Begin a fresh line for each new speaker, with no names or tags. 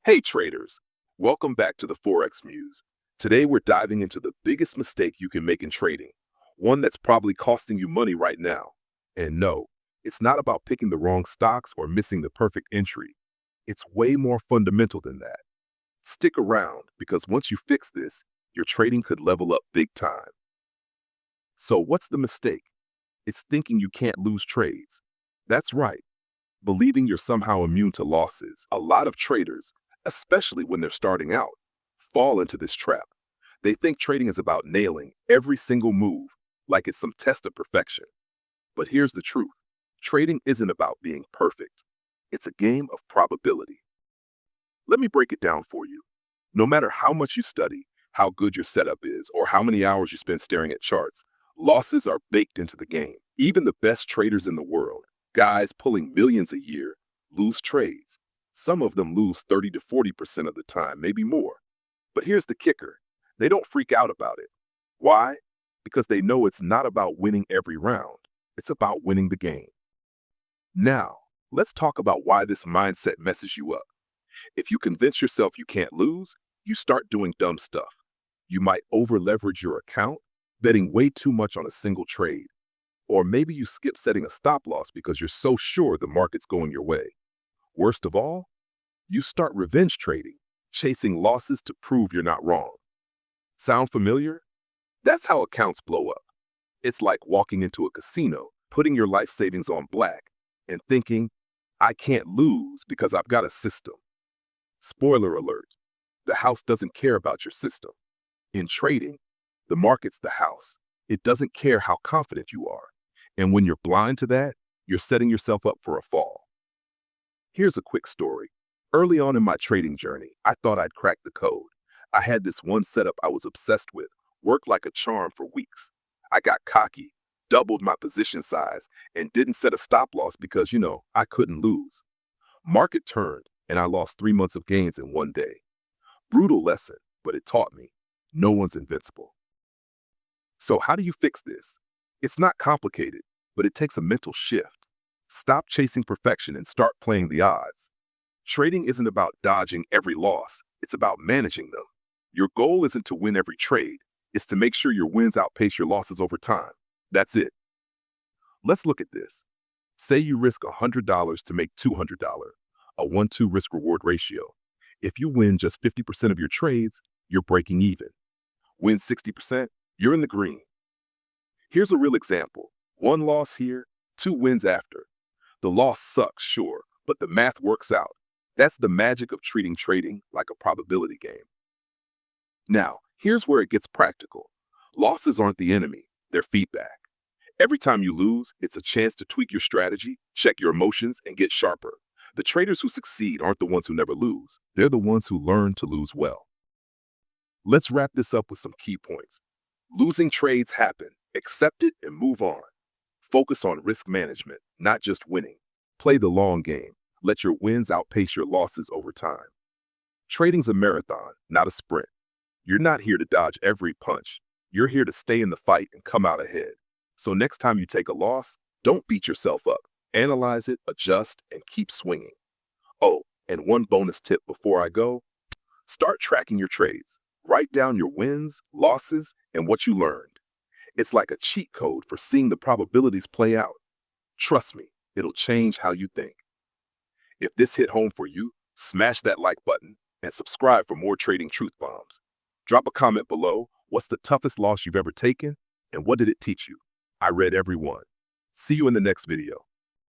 Hey traders, welcome back to the Forex Muse. Today we're diving into the biggest mistake you can make in trading, one that's probably costing you money right now. And no, it's not about picking the wrong stocks or missing the perfect entry. It's way more fundamental than that. Stick around because once you fix this, your trading could level up big time. So what's the mistake? It's thinking you can't lose trades. That's right, believing you're somehow immune to losses. A lot of traders, especially when they're starting out, fall into this trap. They think trading is about nailing every single move, like it's some test of perfection. But here's the truth. Trading isn't about being perfect. It's a game of probability. Let me break it down for you. No matter how much you study, how good your setup is, or how many hours you spend staring at charts, losses are baked into the game. Even the best traders in the world, guys pulling millions a year, lose trades. Some of them lose 30 to 40% of the time, maybe more. But here's the kicker. They don't freak out about it. Why? Because they know it's not about winning every round. It's about winning the game. Now, let's talk about why this mindset messes you up. If you convince yourself you can't lose, you start doing dumb stuff. You might over-leverage your account, betting way too much on a single trade. Or maybe you skip setting a stop loss because you're so sure the market's going your way. Worst of all, you start revenge trading, chasing losses to prove you're not wrong. Sound familiar? That's how accounts blow up. It's like walking into a casino, putting your life savings on black, and thinking, I can't lose because I've got a system. Spoiler alert, the house doesn't care about your system. In trading, the market's the house. It doesn't care how confident you are. And when you're blind to that, you're setting yourself up for a fall. Here's a quick story. Early on in my trading journey, I thought I'd cracked the code. I had this one setup I was obsessed with, worked like a charm for weeks. I got cocky, doubled my position size, and didn't set a stop loss because, I couldn't lose. Market turned, and I lost 3 months of gains in one day. Brutal lesson, but it taught me, no one's invincible. So how do you fix this? It's not complicated, but it takes a mental shift. Stop chasing perfection and start playing the odds. Trading isn't about dodging every loss, it's about managing them. Your goal isn't to win every trade, it's to make sure your wins outpace your losses over time. That's it. Let's look at this. Say you risk $100 to make $200, a 1-2 risk-reward ratio. If you win just 50% of your trades, you're breaking even. Win 60%, you're in the green. Here's a real example. 1 loss here, 2 wins after. The loss sucks, sure, but the math works out. That's the magic of treating trading like a probability game. Now, here's where it gets practical. Losses aren't the enemy, they're feedback. Every time you lose, it's a chance to tweak your strategy, check your emotions, and get sharper. The traders who succeed aren't the ones who never lose. They're the ones who learn to lose well. Let's wrap this up with some key points. Losing trades happen. Accept it and move on. Focus on risk management, not just winning. Play the long game. Let your wins outpace your losses over time. Trading's a marathon, not a sprint. You're not here to dodge every punch. You're here to stay in the fight and come out ahead. So next time you take a loss, don't beat yourself up. Analyze it, adjust, and keep swinging. Oh, and one bonus tip before I go, start tracking your trades. Write down your wins, losses, and what you learned. It's like a cheat code for seeing the probabilities play out. Trust me, it'll change how you think. If this hit home for you, smash that like button and subscribe for more trading truth bombs. Drop a comment below. What's the toughest loss you've ever taken? And what did it teach you? I read every one. See you in the next video.